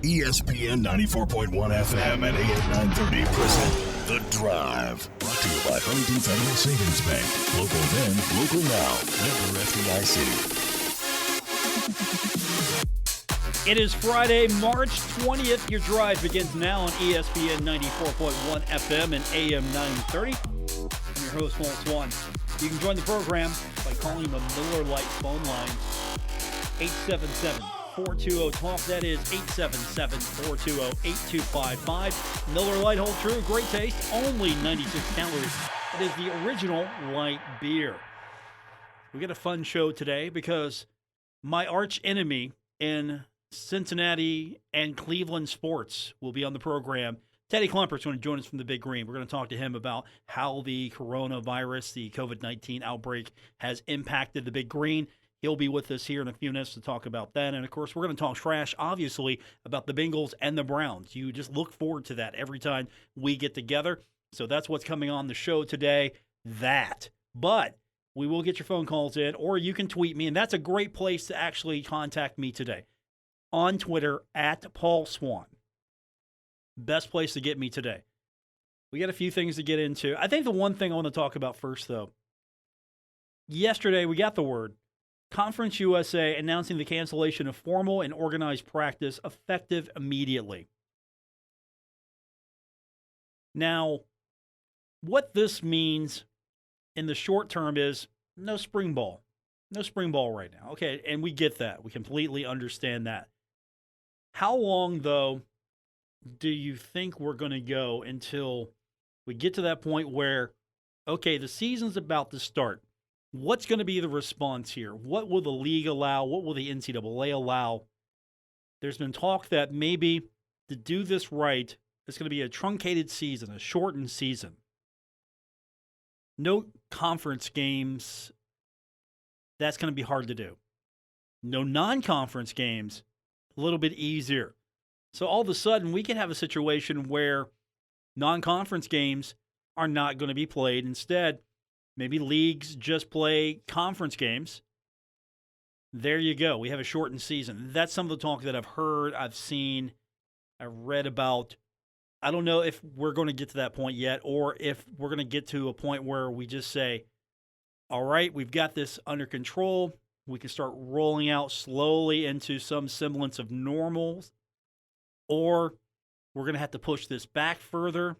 ESPN 94.1 FM and AM 930 present The Drive. Brought to you by Huntington Federal Savings Bank. Local then, local now. Member FDIC. It is Friday, March 20th. Your drive begins now on ESPN 94.1 FM and AM 930. I'm your host, Paul Swann. You can join the program by calling the Miller Lite phone line, 877-420-TALK. That is 877-420-8255. Miller Lite, hold true, great taste, only 96 calories. It is the original light beer. We got a fun show today because my arch enemy in Cincinnati and Cleveland sports will be on the program. Teddy Kluemper is going to join us from the Big Green. We're going to talk to him about how the coronavirus, the COVID-19 outbreak, has impacted the Big Green. He'll be with us here in a few minutes to talk about that. And, of course, we're going to talk trash, obviously, about the Bengals and the Browns. You just look forward to that every time we get together. So that's what's coming on the show today, But we will get your phone calls in, or you can tweet me, and that's a great place to actually contact me today. On Twitter, at Paul Swann. Best place to get me today. We got a few things to get into. I think the one thing I want to talk about first, though, yesterday we got the word. Conference USA announcing the cancellation of formal and organized practice effective immediately. Now, what this means in the short term is no spring ball. No spring ball right now. Okay, and we get that. We completely understand that. How long, though, do you think we're going to go until we get to that point where, okay, the season's about to start? What's going to be the response here? What will the league allow? What will the NCAA allow? There's been talk that maybe to do this right, it's going to be a truncated season, a shortened season. No conference games. That's going to be hard to do. No non-conference games, a little bit easier. So all of a sudden, we can have a situation where non-conference games are not going to be played. Instead, maybe leagues just play conference games. There you go. We have a shortened season. That's some of the talk that I've heard, I've seen, I've read about. I don't know if we're going to get to that point yet, or if we're going to get to a point where we just say, all right, we've got this under control. We can start rolling out slowly into some semblance of normal, or we're going to have to push this back further.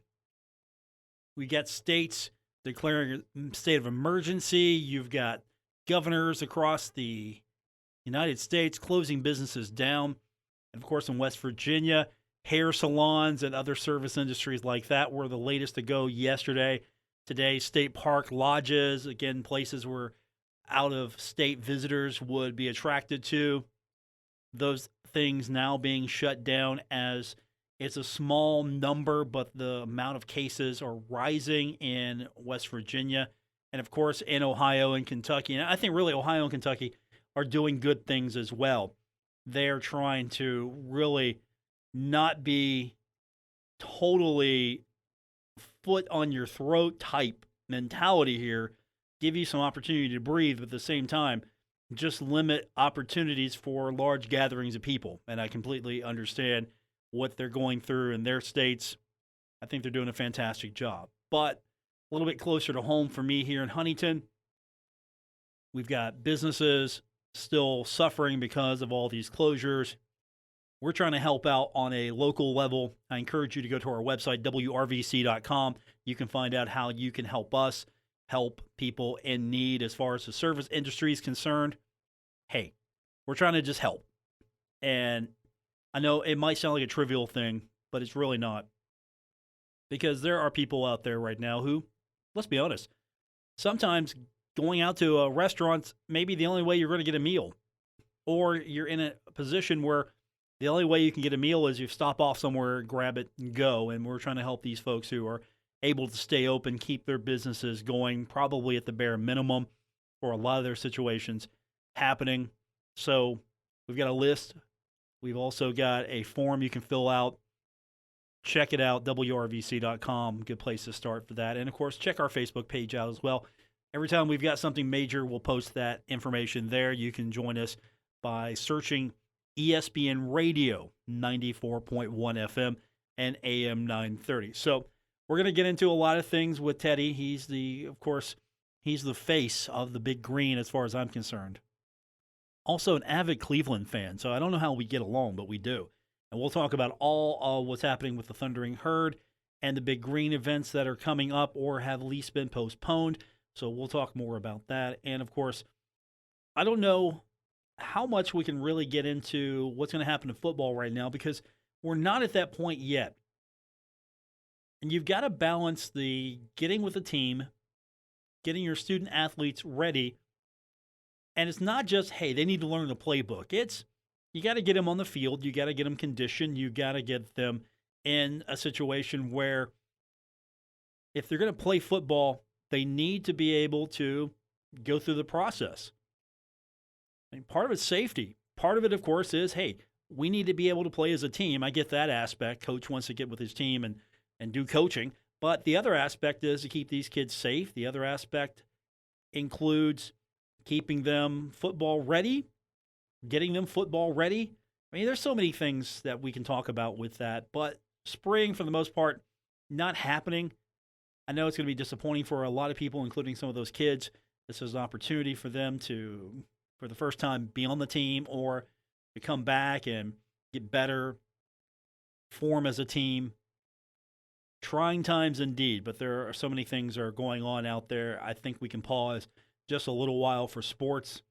We got states declaring a state of emergency. You've got governors across the United States closing businesses down. And, of course, in West Virginia, hair salons and other service industries like that were the latest to go yesterday. Today, state park lodges, again, places where out-of-state visitors would be attracted to. Those things now being shut down as it's a small number, but the amount of cases are rising in West Virginia and, of course, in Ohio and Kentucky. And I think really Ohio and Kentucky are doing good things as well. They're trying to really not be totally foot on your throat type mentality here, give you some opportunity to breathe, but at the same time, just limit opportunities for large gatherings of people. And I completely understand what they're going through in their states. I think they're doing a fantastic job. But a little bit closer to home for me here in Huntington, we've got businesses still suffering because of all these closures. We're trying to help out on a local level. I encourage you to go to our website, wrvc.com. You can find out how you can help us help people in need as far as the service industry is concerned. Hey, we're trying to just help. And I know it might sound like a trivial thing, but it's really not. Because there are people out there right now who, let's be honest, sometimes going out to a restaurant may be the only way you're going to get a meal. Or you're in a position where the only way you can get a meal is you stop off somewhere, grab it, and go. And we're trying to help these folks who are able to stay open, keep their businesses going, probably at the bare minimum for a lot of their situations happening. So we've got a list. We've also got a form you can fill out. Check it out, wrvc.com. Good place to start for that. And, of course, check our Facebook page out as well. Every time we've got something major, we'll post that information there. You can join us by searching ESPN Radio 94.1 FM and AM 930. So we're going to get into a lot of things with Teddy. He's the face of the Big Green as far as I'm concerned. Also an avid Cleveland fan, so I don't know how we get along, but we do. And we'll talk about all of what's happening with the Thundering Herd and the Big Green events that are coming up or have at least been postponed. So we'll talk more about that. And, of course, I don't know how much we can really get into what's going to happen to football right now because we're not at that point yet. And you've got to balance the getting with the team, getting your student athletes ready. And it's not just, hey, they need to learn the playbook. It's you got to get them on the field. You got to get them conditioned. You got to get them in a situation where if they're going to play football, they need to be able to go through the process. I mean, part of it's safety. Part of it, of course, is, hey, we need to be able to play as a team. I get that aspect. Coach wants to get with his team and do coaching. But the other aspect is to keep these kids safe. The other aspect includes keeping them football ready, getting them football ready. I mean, there's so many things that we can talk about with that. But spring, for the most part, not happening. I know it's going to be disappointing for a lot of people, including some of those kids. This is an opportunity for them to, for the first time, be on the team or to come back and get better, form as a team. Trying times indeed, but there are so many things that are going on out there. I think we can pause just a little while for sports.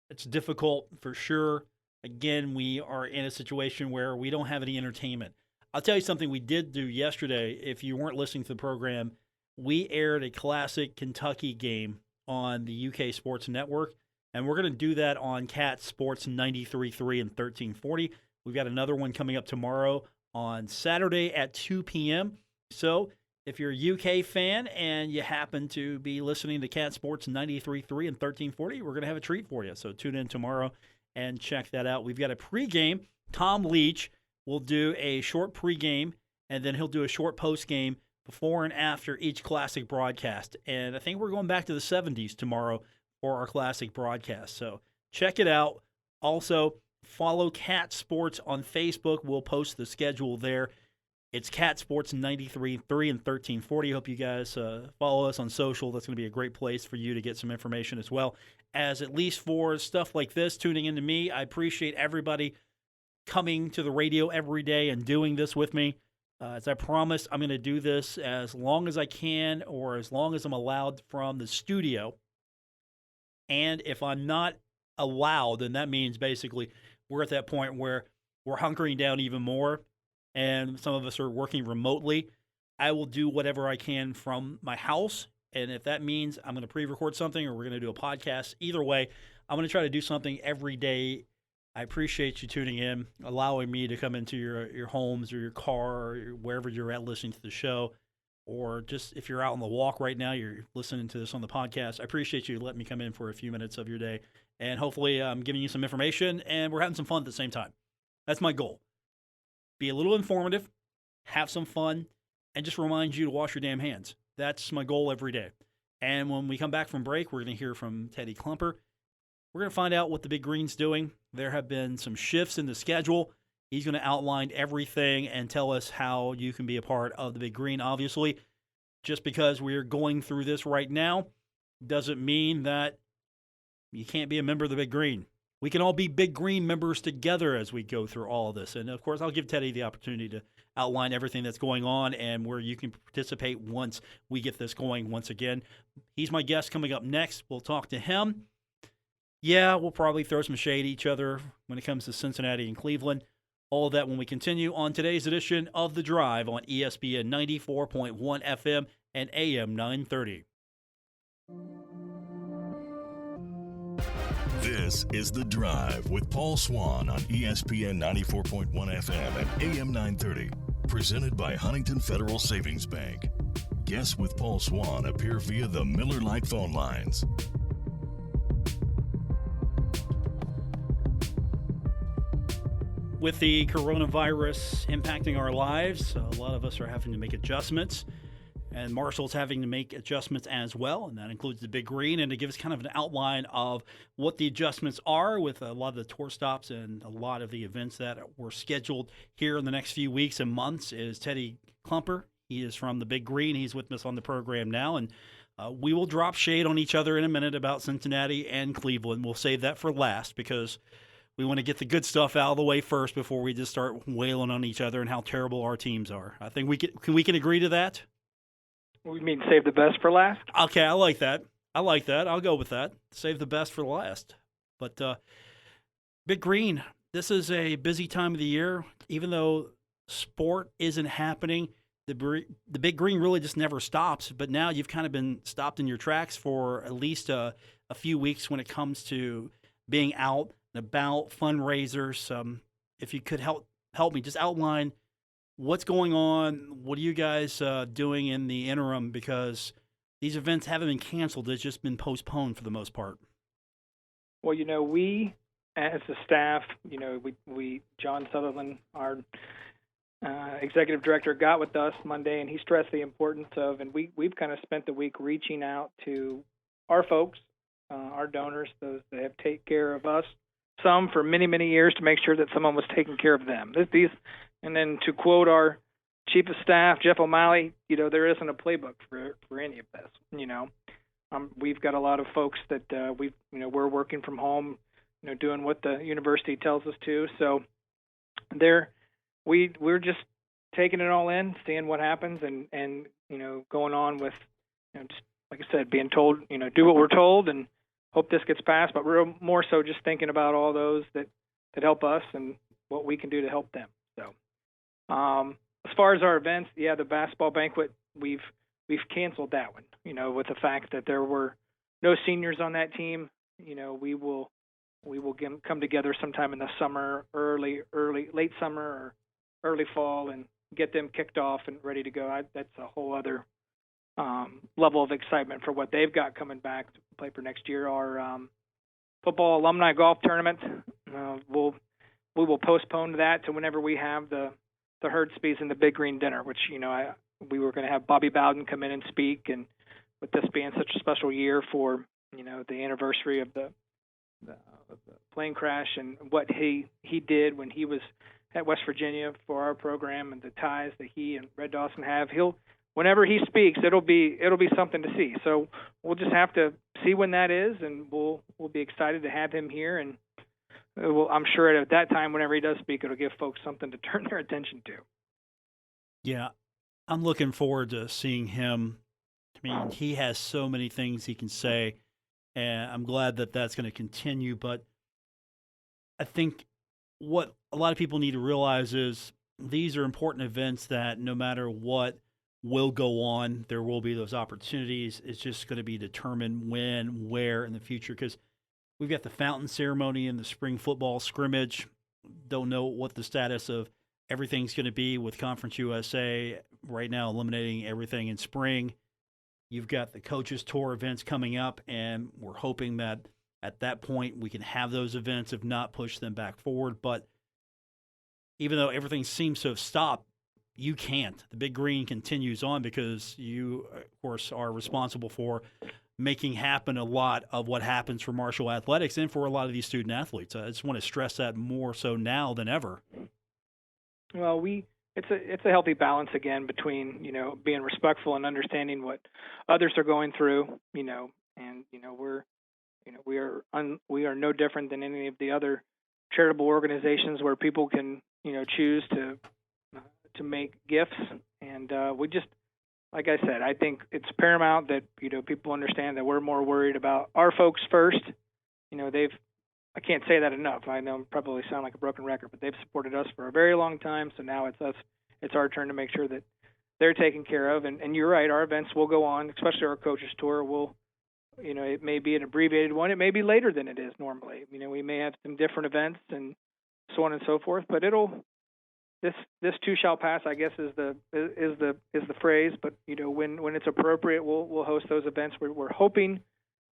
It's difficult for sure. Again, we are in a situation where we don't have any entertainment. I'll tell you something we did do yesterday. If you weren't listening to the program, we aired a classic Kentucky game on the UK Sports Network, and we're going to do that on Cat Sports 93.3 and 1340. We've got another one coming up tomorrow on Saturday at 2 p.m. So if you're a UK fan and you happen to be listening to Cat Sports 93.3 and 1340, we're going to have a treat for you. So tune in tomorrow and check that out. We've got a pregame. Tom Leach will do a short pregame, and then he'll do a short postgame before and after each classic broadcast. And I think we're going back to the 70s tomorrow for our classic broadcast. So check it out. Also, follow Cat Sports on Facebook. We'll post the schedule there. It's Cat Sports 93.3 and 1340. Hope you guys follow us on social. That's going to be a great place for you to get some information as well as at least for stuff like this, tuning into me. I appreciate everybody coming to the radio every day and doing this with me. As I promised, I'm going to do this as long as I can or as long as I'm allowed from the studio. And if I'm not allowed, then that means basically we're at that point where we're hunkering down even more and some of us are working remotely. I will do whatever I can from my house. And if that means I'm going to pre-record something or we're going to do a podcast, either way, I'm going to try to do something every day. I appreciate you tuning in, allowing me to come into your homes or your car or wherever you're at listening to the show, or just if you're out on the walk right now, you're listening to this on the podcast. I appreciate you letting me come in for a few minutes of your day, and hopefully I'm giving you some information and we're having some fun at the same time. That's my goal. Be a little informative, have some fun, and just remind you to wash your damn hands. That's my goal every day. And when we come back from break, we're going to hear from Teddy Kluemper. We're going to find out what the Big Green's doing. There have been some shifts in the schedule. He's going to outline everything and tell us how you can be a part of the Big Green. Obviously, just because we're going through this right now doesn't mean that you can't be a member of the Big Green. We can all be Big Green members together as we go through all of this. And, of course, I'll give Teddy the opportunity to outline everything that's going on and where you can participate once we get this going once again. He's my guest coming up next. We'll talk to him. Yeah, we'll probably throw some shade at each other when it comes to Cincinnati and Cleveland. All of that when we continue on today's edition of The Drive on ESPN 94.1 FM and AM 930. This is The Drive with Paul Swann on ESPN 94.1 FM and AM 930. Presented by Huntington Federal Savings Bank. Guests with Paul Swann appear via the Miller Lite phone lines. With the coronavirus impacting our lives, a lot of us are having to make adjustments. And Marshall's having to make adjustments as well, and that includes the Big Green. And to give us kind of an outline of what the adjustments are with a lot of the tour stops and a lot of the events that were scheduled here in the next few weeks and months is Teddy Kluemper. He is from the Big Green. He's with us on the program now, and we will drop shade on each other in a minute about Cincinnati and Cleveland. We'll save that for last because we want to get the good stuff out of the way first before we just start wailing on each other and how terrible our teams are. I think we can agree to that. We mean save the best for last? Okay, I like that. I'll go with that. Save the best for last. But Big Green, this is a busy time of the year. Even though sport isn't happening, the Big Green really just never stops. But now you've kind of been stopped in your tracks for at least a few weeks when it comes to being out and about, fundraisers. If you could help me just outline what's going on? What are you guys doing in the interim? Because these events haven't been canceled. It's just been postponed for the most part. Well, we as a staff, we John Sutherland, our executive director, got with us Monday, and he stressed the importance of, and we've kind of spent the week reaching out to our folks, our donors, those that have taken care of us, some for many, many years, to make sure that someone was taking care of them. And then to quote our chief of staff, Jeff O'Malley, there isn't a playbook for any of this. We've got a lot of folks that we're working from home, doing what the university tells us to. So we're just taking it all in, seeing what happens, and going on with, just like I said, being told, do what we're told and hope this gets passed. But we're more so just thinking about all those that help us and what we can do to help them. So. As far as our events, the basketball banquet, we've canceled that one, with the fact that there were no seniors on that team. We will come together sometime in the summer, late summer or early fall, and get them kicked off and ready to go. That's a whole other level of excitement for what they've got coming back to play for next year. Our football alumni golf tournament, we will postpone that to whenever we have the Herdsby's and the Big Green dinner, which, we were going to have Bobby Bowden come in and speak. And with this being such a special year for, the anniversary of the plane crash and what he did when he was at West Virginia for our program and the ties that he and Red Dawson have, whenever he speaks, it'll be something to see. So we'll just have to see when that is, and we'll be excited to have him here. And I'm sure at that time, whenever he does speak, it'll give folks something to turn their attention to. Yeah, I'm looking forward to seeing him. I mean, he has so many things he can say, and I'm glad that that's going to continue. But I think what a lot of people need to realize is these are important events that no matter what will go on, there will be those opportunities. It's just going to be determined when, where in the future, because we've got the fountain ceremony and the spring football scrimmage. Don't know what the status of everything's going to be with Conference USA right now, eliminating everything in spring. You've got the coaches tour events coming up, and we're hoping that at that point we can have those events, if not push them back forward. But even though everything seems to have stopped, you can't. The Big Green continues on because you, of course, are responsible for making happen a lot of what happens for Marshall athletics and for a lot of these student athletes. I just want to stress that more so now than ever. Well, it's a healthy balance again between, being respectful and understanding what others are going through, and we are no different than any of the other charitable organizations where people can, choose to make gifts, and we just, like I said, I think it's paramount that, people understand that we're more worried about our folks first. I can't say that enough. I know I probably sound like a broken record, but they've supported us for a very long time. So now it's our turn to make sure that they're taken care of. And you're right, our events will go on, especially our coaches tour. It may be an abbreviated one. It may be later than it is normally. We may have some different events and so on and so forth, but this too shall pass, I guess, is the phrase. But when it's appropriate, we'll host those events. We're hoping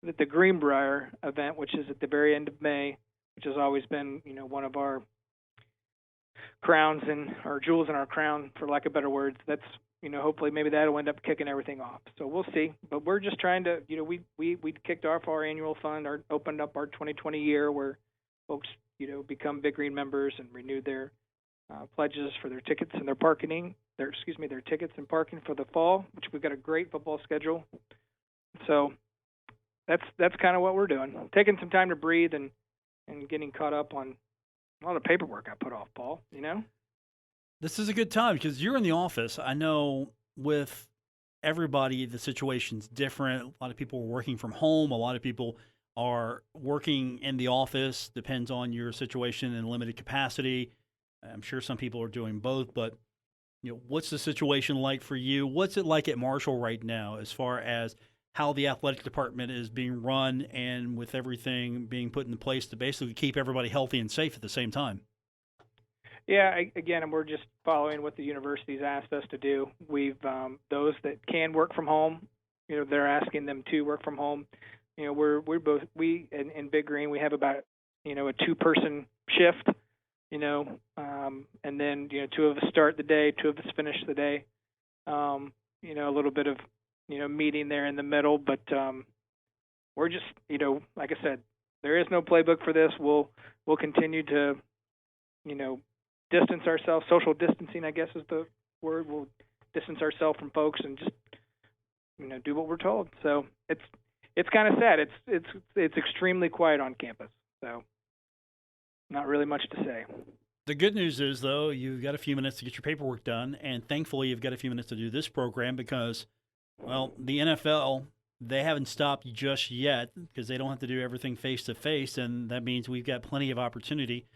that the Greenbrier event, which is at the very end of May, which has always been one of our crowns or jewels in our crown, for lack of better words. That's, hopefully maybe that'll end up kicking everything off. So we'll see. But we're just trying to, we kicked off our annual fund, opened up our 2020 year where folks, become Big Green members and renew their pledges for their tickets and their tickets and parking for the fall, which we've got a great football schedule. So that's kind of what we're doing. Taking some time to breathe and getting caught up on a lot of paperwork I put off, Paul, This is a good time because you're in the office. I know with everybody, the situation's different. A lot of people are working from home. A lot of people are working in the office. Depends on your situation and limited capacity. I'm sure some people are doing both, but what's the situation like for you? What's it like at Marshall right now as far as how the athletic department is being run and with everything being put in place to basically keep everybody healthy and safe at the same time? Yeah, again, we're just following what the university's asked us to do. We've those that can work from home, they're asking them to work from home. We in Big Green, we have about a 2-person shift, and then 2 of us start the day, 2 of us finish the day. A little bit of meeting there in the middle, but we're just like I said, there is no playbook for this. We'll continue to distance ourselves. Social distancing, I guess, is the word. We'll distance ourselves from folks and just do what we're told. So it's kind of sad. It's extremely quiet on campus. So not really much to say. The good news is, though, you've got a few minutes to get your paperwork done, and thankfully you've got a few minutes to do this program because, well, the NFL, they haven't stopped just yet because they don't have to do everything face-to-face, and that means we've got plenty of opportunity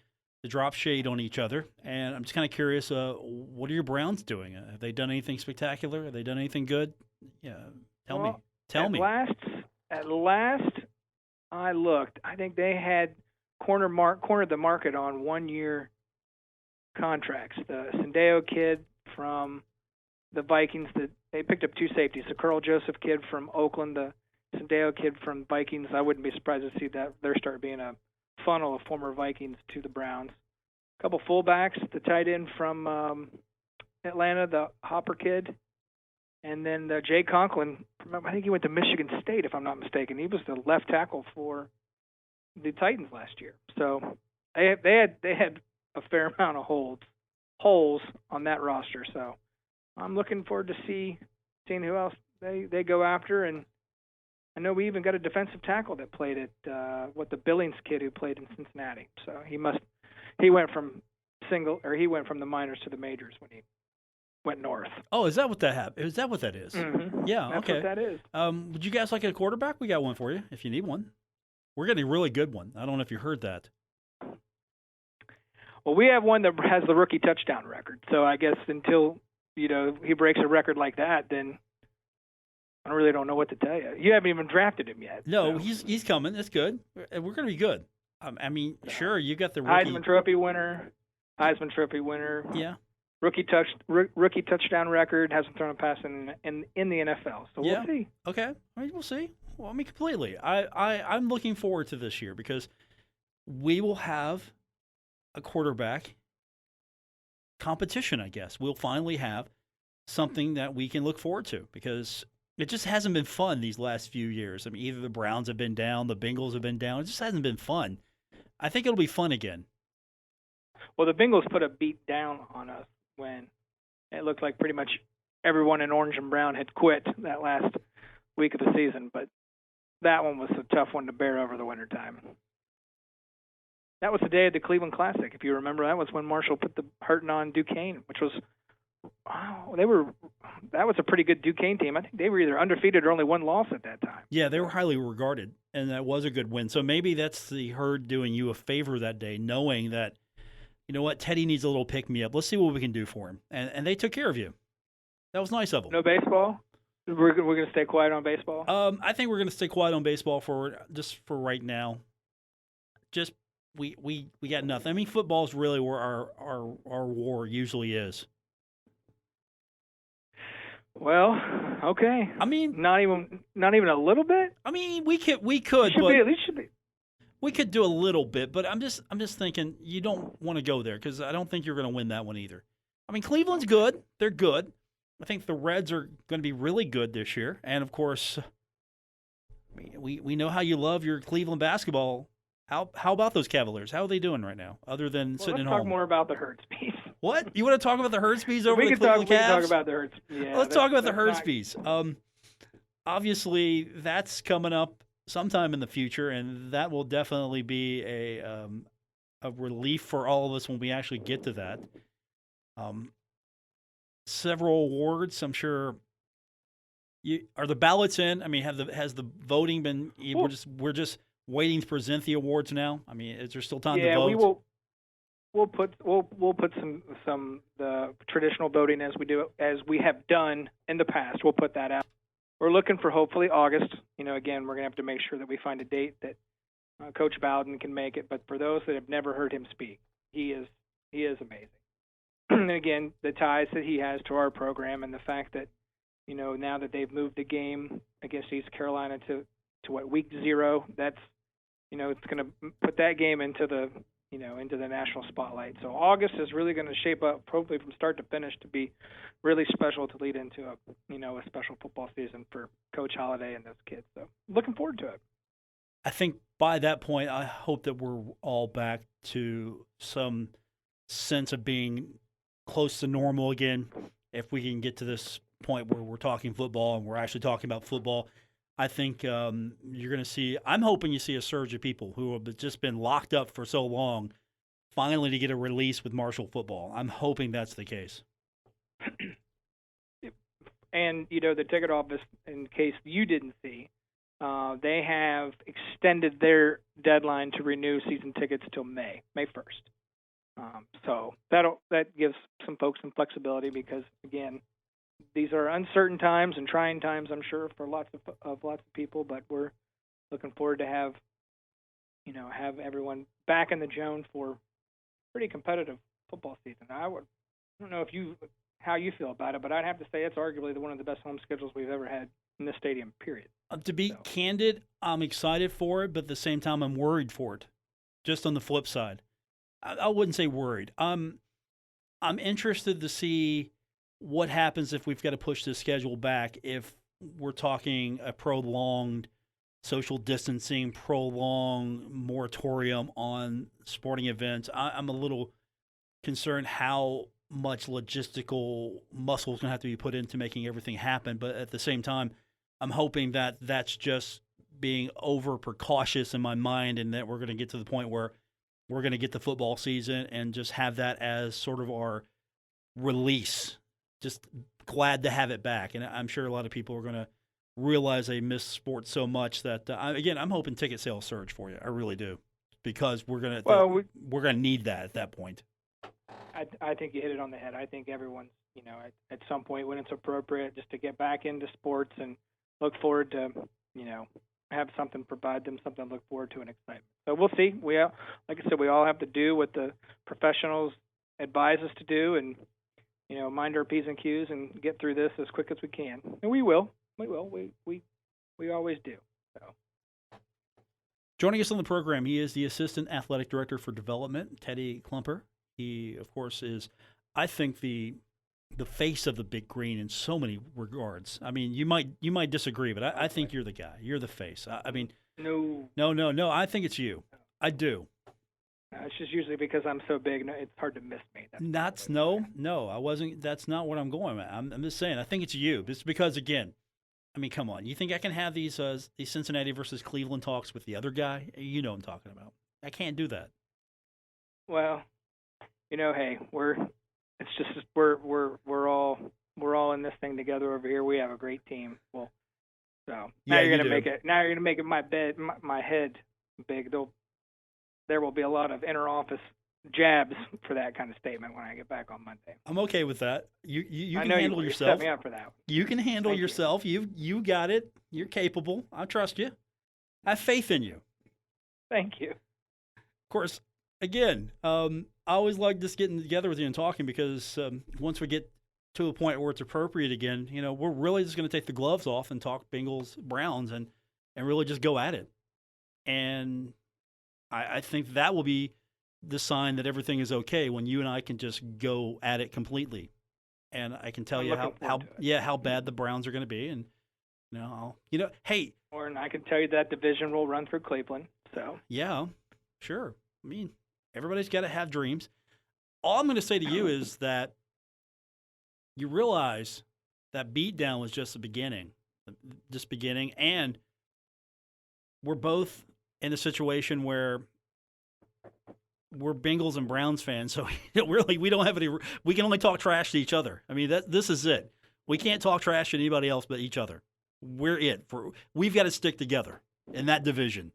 to drop shade on each other. And I'm just kind of curious, what are your Browns doing? Have they done anything spectacular? Have they done anything good? Yeah, tell me. At last I looked, I think they had cornered the market on 1-year contracts. The Sendeo kid from the Vikings, they picked up 2 safeties. The Carl Joseph kid from Oakland, the Sendeo kid from Vikings. I wouldn't be surprised to see that there start being a funnel of former Vikings to the Browns. A couple fullbacks, the tight end from Atlanta, the Hopper kid, and then Jay Conklin. I think he went to Michigan State, if I'm not mistaken. He was the left tackle for the Titans last year. So they had a fair amount of holes on that roster. So I'm looking forward to seeing who else they go after. And I know we even got a defensive tackle that played at the Billings kid who played in Cincinnati. So he went from the minors to the majors when he went north. Oh, is that what that happened? Is that what that is? Mm-hmm. Yeah, That's okay. what that is. Would you guys like a quarterback? We got one for you if you need one. We're getting a really good one. I don't know if you heard that. Well, we have one that has the rookie touchdown record. So I guess until he breaks a record like that, then I really don't know what to tell you. You haven't even drafted him yet. No, so. he's coming. It's good. We're going to be good. Sure, you got the rookie. Heisman Trophy winner. Yeah. Rookie touchdown record. Hasn't thrown a pass in the NFL. So we'll see. Okay. We'll see. Well, completely. I'm looking forward to this year because we will have a quarterback competition, I guess. We'll finally have something that we can look forward to because it just hasn't been fun these last few years. Either the Browns have been down, the Bengals have been down. It just hasn't been fun. I think it'll be fun again. Well, the Bengals put a beat down on us when it looked like pretty much everyone in orange and brown had quit that last week of the season, but that one was a tough one to bear over the wintertime. That was the day of the Cleveland Classic, if you remember. That was when Marshall put the hurting on Duquesne, which was that was a pretty good Duquesne team. I think they were either undefeated or only 1 loss at that time. Yeah, they were highly regarded, and that was a good win. So maybe that's the herd doing you a favor that day, knowing that, you know what, Teddy needs a little pick-me-up. Let's see what we can do for him. And they took care of you. That was nice of them. No baseball? We're going to stay quiet on baseball? I think we're going to stay quiet on baseball for right now. Just we got nothing. Football is really where our war usually is. Well, okay. Not even a little bit. We could, but at least should be. We could do a little bit, but I'm just thinking you don't want to go there because I don't think you're going to win that one either. I mean, Cleveland's good. They're good. I think the Reds are going to be really good this year. And, of course, we know how you love your Cleveland basketball. How about those Cavaliers? How are they doing right now, other than sitting at home? Let's talk more about the Hurtsbees. What? You want to talk about the Hurtsbees over the Cleveland Cavs? We can talk about the Hurts. Yeah, let's talk about the Hurtsbees. Obviously, that's coming up sometime in the future, and that will definitely be a relief for all of us when we actually get to that. Several awards, I'm sure. Are the ballots in? I mean, has the voting been? We're just waiting to present the awards now. I mean, is there still time to vote? Yeah, we will. We'll put some the traditional voting as we have done in the past. We'll put that out. We're looking for hopefully August. Again, we're gonna have to make sure that we find a date that Coach Bowden can make it. But for those that have never heard him speak, he is amazing. And again, the ties that he has to our program and the fact that now that they've moved the game against East Carolina to week 0, that's it's gonna put that game into the national spotlight. So August is really going to shape up, probably from start to finish, to be really special to lead into a special football season for Coach Holliday and those kids. So looking forward to it. I think by that point, I hope that we're all back to some sense of being close to normal again. If we can get to this point where we're talking football and we're actually talking about football, I think you're going to see – I'm hoping you see a surge of people who have just been locked up for so long finally to get a release with Marshall football. I'm hoping that's the case. And, the ticket office, in case you didn't see, they have extended their deadline to renew season tickets till May 1st. So that gives some folks some flexibility because, again, these are uncertain times and trying times, I'm sure, for lots of people. But we're looking forward to have everyone back in the zone for pretty competitive football season. I don't know how you feel about it, but I'd have to say it's arguably one of the best home schedules we've ever had in this stadium. Period. To be candid, I'm excited for it, but at the same time, I'm worried for it. Just on the flip side, I wouldn't say worried. I'm interested to see what happens if we've got to push this schedule back, if we're talking a prolonged social distancing, prolonged moratorium on sporting events. I'm a little concerned how much logistical muscle is going to have to be put into making everything happen. But at the same time, I'm hoping that that's just being over precautious in my mind and that we're going to get to the point where we're going to get the football season and just have that as sort of our release. Just glad to have it back. And I'm sure a lot of people are going to realize they miss sports so much that, again, I'm hoping ticket sales surge for you. I really do. Because we're going to need that at that point. I think you hit it on the head. I think everyone's, at some point when it's appropriate just to get back into sports and look forward to, have something, provide them something to look forward to and excitement. So we'll see. Like I said, we all have to do what the professionals advise us to do and, mind our P's and Q's and get through this as quick as we can. And we will. We will. We always do. So. Joining us on the program, he is the Assistant Athletic Director for Development, Teddy Kluemper. He, of course, is, I think, the face of the Big Green in so many regards. I mean, you might disagree, but I think you're the guy. You're the face. I mean, no. I think it's you. I do. It's just usually because I'm so big, it's hard to miss me. I wasn't. That's not what I'm going with. I'm just saying. I think it's you. It's because, again, I mean, come on. You think I can have these Cincinnati versus Cleveland talks with the other guy? You know what I'm talking about. I can't do that. Well, hey, we're all in this thing together over here. We have a great team. Well, so now you're gonna make it my head big. There will be a lot of inter-office jabs for that kind of statement when I get back on Monday. I'm okay with that. You can handle yourself. You set me up for that. You can handle yourself. You got it. You're capable. I trust you. I have faith in you. Thank you. Of course, again, I always like just getting together with you and talking because once we get to a point where it's appropriate again, we're really just going to take the gloves off and talk Bengals, Browns, and really just go at it. And I think that will be the sign that everything is okay when you and I can just go at it completely. And I can tell I'm you looking how forward to it. how bad the Browns are going to be. And hey, And I can tell you that division will run through Cleveland. So yeah, sure. I mean, everybody's got to have dreams. All I'm going to say to you is that you realize that beatdown was just the beginning, and we're both in a situation where we're Bengals and Browns fans, so really we don't have any. We can only talk trash to each other. I mean, this is it. We can't talk trash to anybody else but each other. We've got to stick together in that division.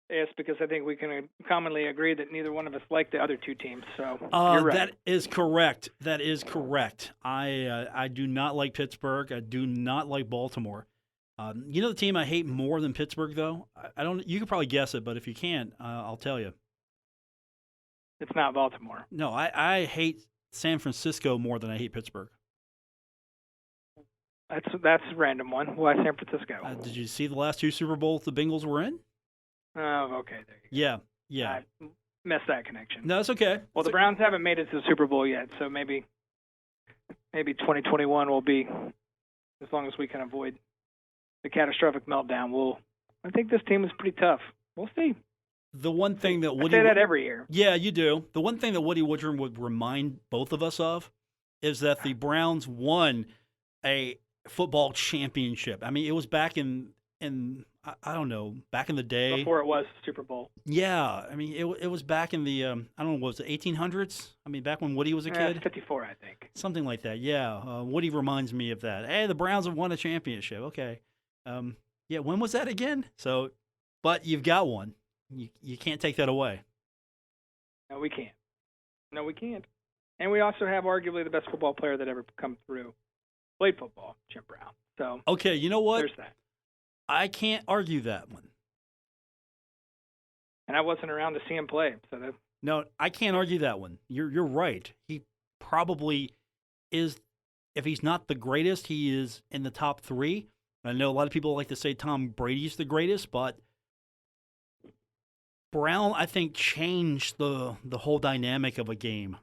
yes, because I think we can commonly agree that neither one of us like the other two teams. So you're right. That is correct. I do not like Pittsburgh. I do not like Baltimore. The team I hate more than Pittsburgh, though. I don't. You could probably guess it, but if you can't, I'll tell you. It's not Baltimore. No, I hate San Francisco more than I hate Pittsburgh. That's a random one. Why San Francisco? Did you see the last two Super Bowls the Bengals were in? Oh, okay. There you go. Yeah. I missed that connection. No, it's okay. Well, the Browns haven't made it to the Super Bowl yet, so maybe 2021 will be, as long as we can avoid the catastrophic meltdown. I think this team is pretty tough. We'll see. The one thing that I say that every year. Yeah, you do. The one thing that Woody Woodrum would remind both of us of is that the Browns won a football championship. I mean, it was back in I don't know, back in the day. Before it was Super Bowl. Yeah, I mean, it was back in the, I don't know, what was it, 1800s? I mean, back when Woody was a kid? 54, I think. Something like that, yeah. Woody reminds me of that. Hey, the Browns have won a championship. Okay. Yeah, when was that again? So, but you've got one. You can't take that away. No, we can't. And we also have arguably the best football player that ever come through. Played football, Jim Brown. So okay, you know what? There's that. I can't argue that one. And I wasn't around to see him play, so no, I can't argue that one. You're right. He probably is. If he's not the greatest, he is in the top three. I know a lot of people like to say Tom Brady's the greatest, but Brown, I think, changed the whole dynamic of a game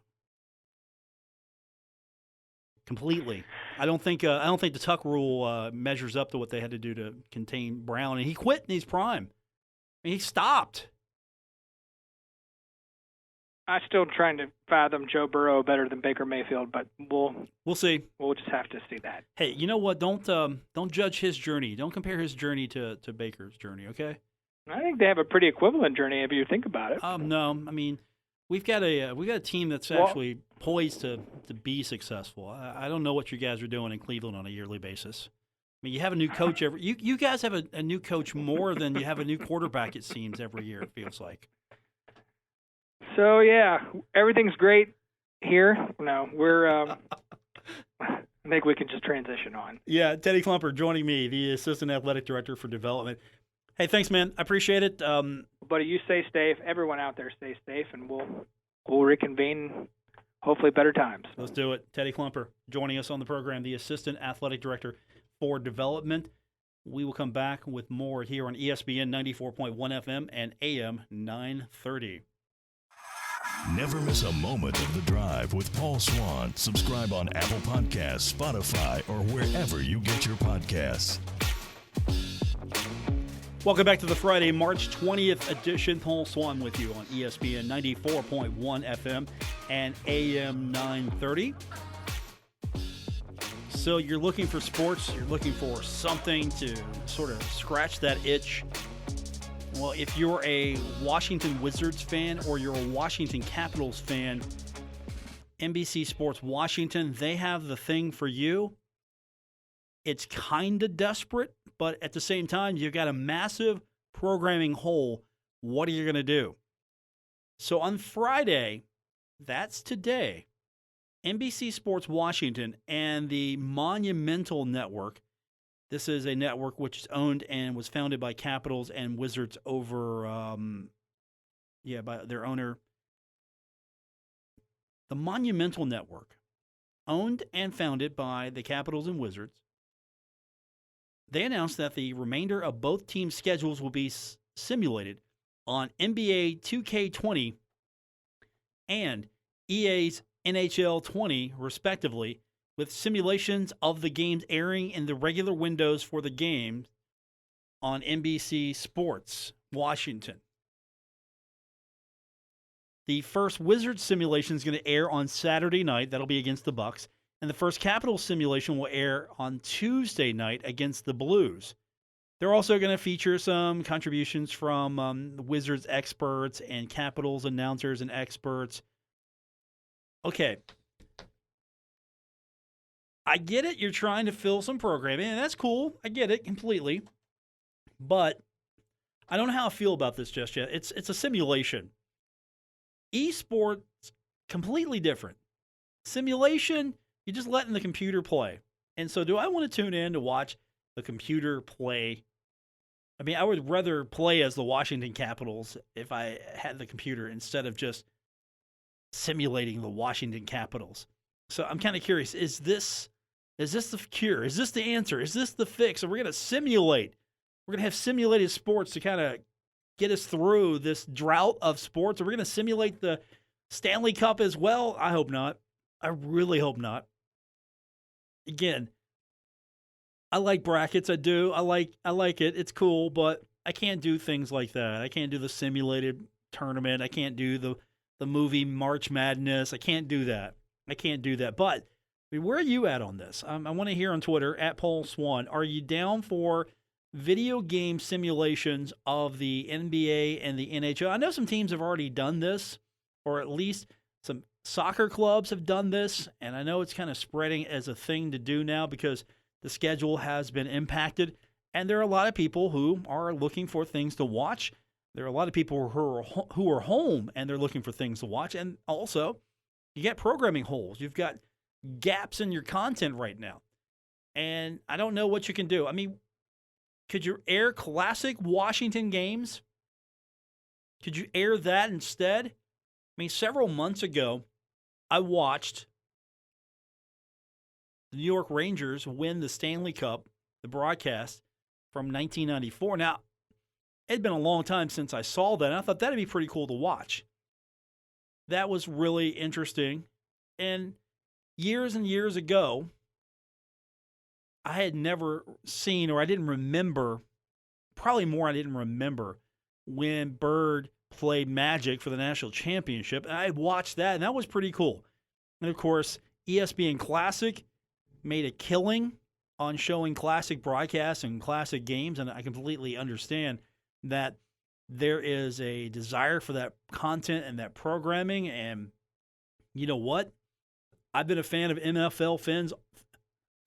completely. I don't think the Tuck rule measures up to what they had to do to contain Brown, and he quit in his prime. I mean, he stopped. I'm still trying to fathom Joe Burrow better than Baker Mayfield, but we'll see. We'll just have to see that. Hey, you know what? Don't judge his journey. Don't compare his journey to Baker's journey. Okay. I think they have a pretty equivalent journey if you think about it. No, I mean, we've got a team that's actually poised to be successful. I don't know what you guys are doing in Cleveland on a yearly basis. I mean, you have a new coach you guys have a new coach more than you have a new quarterback, it seems, every year, it feels like. So, yeah, everything's great here. No, we're I think we can just transition on. Yeah, Teddy Kluemper joining me, the Assistant Athletic Director for Development. Hey, thanks, man. I appreciate it. Buddy, you stay safe. Everyone out there stay safe, and we'll reconvene, hopefully better times. Let's do it. Teddy Kluemper joining us on the program, the Assistant Athletic Director for Development. We will come back with more here on ESPN 94.1 FM and AM 930. Never miss a moment of The Drive with Paul Swann. Subscribe on Apple Podcasts, Spotify, or wherever you get your podcasts. Welcome back to the Friday, March 20th edition. Paul Swann with you on ESPN 94.1 FM and AM 930. So you're looking for sports, you're looking for something to sort of scratch that itch. Well, if you're a Washington Wizards fan or you're a Washington Capitals fan, NBC Sports Washington, they have the thing for you. It's kind of desperate, but at the same time, you've got a massive programming hole. What are you going to do? So on Friday, that's today, NBC Sports Washington and the Monumental Network. This is a network which is owned and was founded by Capitals and Wizards over, by their owner. The Monumental Network, owned and founded by the Capitals and Wizards. They announced that the remainder of both teams' schedules will be simulated on NBA 2K20 and EA's NHL 20, respectively, with simulations of the games airing in the regular windows for the game on NBC Sports, Washington. The first Wizards simulation is going to air on Saturday night. That'll be against the Bucks. And the first Capitals simulation will air on Tuesday night against the Blues. They're also going to feature some contributions from Wizards experts and Capitals announcers and experts. Okay. I get it. You're trying to fill some programming, and that's cool. I get it completely. But I don't know how I feel about this just yet. It's a simulation. Esports, completely different. Simulation, you're just letting the computer play. And so do I want to tune in to watch the computer play? I mean, I would rather play as the Washington Capitals if I had the computer instead of just simulating the Washington Capitals. So I'm kind of curious, is this the cure? Is this the answer? Is this the fix? Are we going to simulate? We're going to have simulated sports to kind of get us through this drought of sports. Are we going to simulate the Stanley Cup as well? I hope not. I really hope not. Again, I like brackets. I do. I like it. It's cool, but I can't do things like that. I can't do the simulated tournament. I can't do the movie March Madness. I can't do that. But I mean, where are you at on this? I want to hear on Twitter at Paul Swann. Are you down for video game simulations of the NBA and the NHL? I know some teams have already done this, or at least some soccer clubs have done this, and I know it's kind of spreading as a thing to do now because the schedule has been impacted, and there are a lot of people who are looking for things to watch. There are a lot of people who are home, and they're looking for things to watch, and also you got programming holes. You've got gaps in your content right now, and I don't know what you can do. I mean, could you air classic Washington games? Could you air that instead? I mean, several months ago, I watched the New York Rangers win the Stanley Cup, the broadcast from 1994. Now, it had been a long time since I saw that, and I thought that'd be pretty cool to watch. That was really interesting. And years ago, I had never seen, or I didn't remember, probably more I didn't remember, when Bird played Magic for the national championship. And I had watched that, and that was pretty cool. And of course, ESPN Classic made a killing on showing classic broadcasts and classic games, and I completely understand that there is a desire for that content and that programming. And you know what? I've been a fan of NFL fans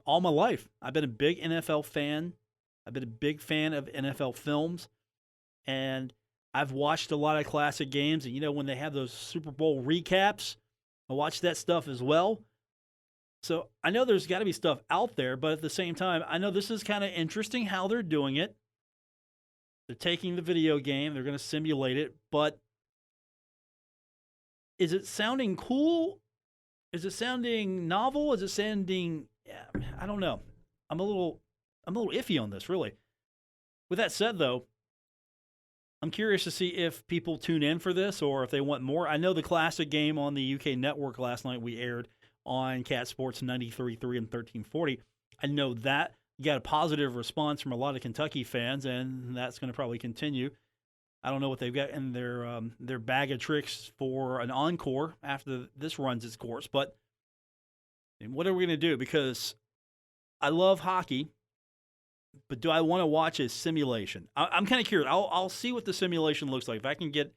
all my life. I've been a big NFL fan. I've been a big fan of NFL films. And I've watched a lot of classic games. And, you know, when they have those Super Bowl recaps, I watch that stuff as well. So I know there's got to be stuff out there. But at the same time, I know this is kind of interesting how they're doing it. They're taking the video game. They're going to simulate it. But is it sounding cool? Is it sounding novel? Is it sounding... Yeah, I don't know. I'm a little iffy on this, really. With that said, though, I'm curious to see if people tune in for this or if they want more. I know the classic game on the UK network last night we aired on Cat Sports 93.3 and 1340. I know that got a positive response from a lot of Kentucky fans, and that's going to probably continue. I don't know what they've got in their bag of tricks for an encore after this runs its course, but what are we going to do? Because I love hockey, but do I want to watch a simulation? I'm kind of curious. I'll see what the simulation looks like. If I can get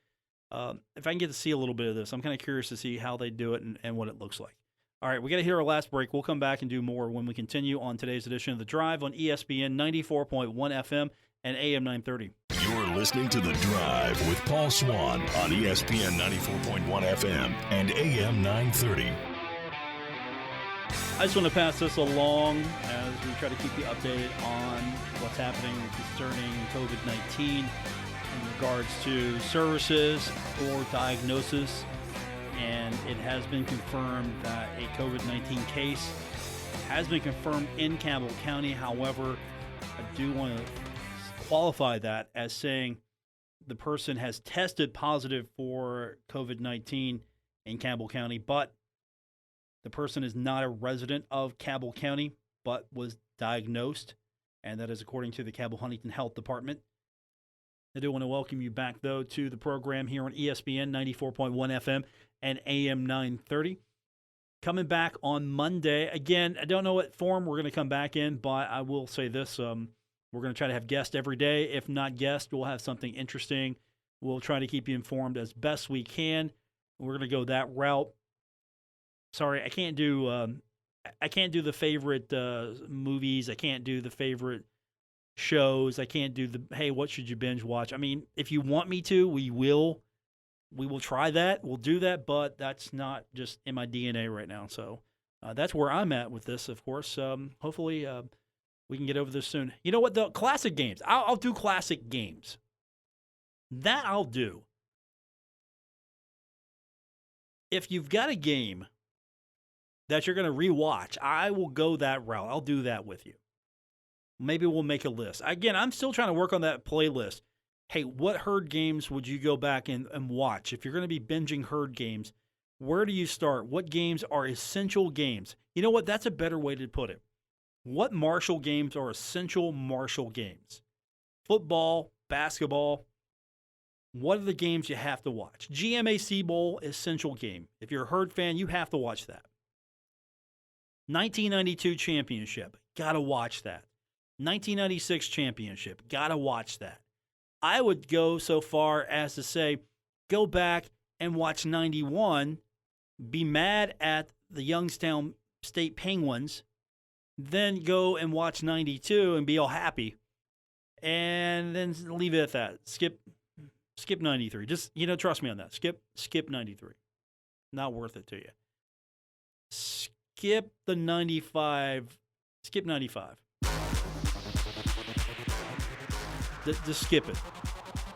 to see a little bit of this, I'm kind of curious to see how they do it and what it looks like. All right, we got to hit our last break. We'll come back and do more when we continue on today's edition of The Drive on ESPN 94.1 FM and AM 930. You're listening to The Drive with Paul Swann on ESPN 94.1 FM and AM 930. I just want to pass this along as we try to keep you updated on what's happening concerning COVID-19 in regards to services or diagnosis. And it has been confirmed that a COVID-19 case has been confirmed in Campbell County. However, I do want to qualify that as saying the person has tested positive for COVID-19 in Campbell County, but the person is not a resident of Campbell County, but was diagnosed, and that is according to the Cabell-Huntington Health Department. I do want to welcome you back, though, to the program here on ESPN 94.1 FM and AM 930. Coming back on Monday. Again, I don't know what form we're going to come back in, but I will say this. We're going to try to have guests every day. If not guests, we'll have something interesting. We'll try to keep you informed as best we can. We're going to go that route. Sorry, I can't do the favorite movies. I can't do the favorite shows. I can't do the, hey, what should you binge watch? I mean, if you want me to, we will try that. We'll do that, but that's not just in my DNA right now. So that's where I'm at with this, of course. Hopefully we can get over this soon. You know what, though? Classic games. I'll do classic games. That I'll do. If you've got a game that you're going to rewatch, I will go that route. I'll do that with you. Maybe we'll make a list. Again, I'm still trying to work on that playlist. Hey, what herd games would you go back and watch? If you're going to be binging herd games, where do you start? What games are essential games? You know what? That's a better way to put it. What martial games are essential martial games? Football, basketball. What are the games you have to watch? GMAC Bowl, essential game. If you're a herd fan, you have to watch that. 1992 championship, gotta watch that. 1996 championship, gotta watch that. I would go so far as to say, go back and watch 91, be mad at the Youngstown State Penguins, then go and watch 92 and be all happy, and then leave it at that. Skip 93. Just, trust me on that. Skip 93. Not worth it to you. Skip the 95. Skip 95. Just skip it.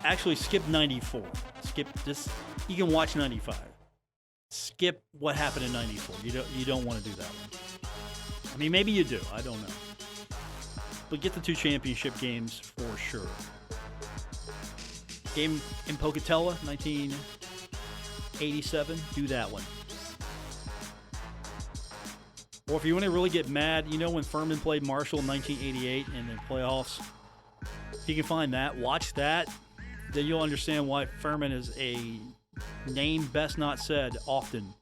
Actually, skip 94. Skip this. You can watch 95. Skip what happened in 94. You don't want to do that one. I mean, maybe you do. I don't know. But get the two championship games for sure. Game in Pocatello, 1987. Do that one. Or if you want to really get mad, when Furman played Marshall in 1988 in the playoffs, if you can find that, watch that, then you'll understand why Furman is a name best not said often,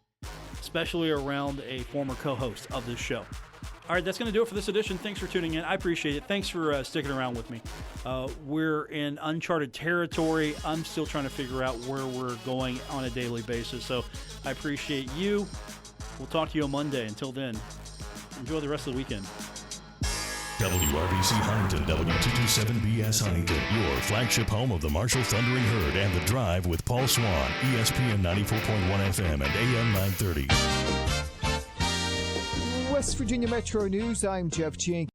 especially around a former co-host of this show. All right, that's going to do it for this edition. Thanks for tuning in. I appreciate it. Thanks for sticking around with me. We're in uncharted territory. I'm still trying to figure out where we're going on a daily basis, so I appreciate you. We'll talk to you on Monday. Until then, enjoy the rest of the weekend. WRBC Huntington, W227BS Huntington, your flagship home of the Marshall Thundering Herd and The Drive with Paul Swann, ESPN 94.1 FM and AM 930. West Virginia Metro News, I'm Jeff Jenkins.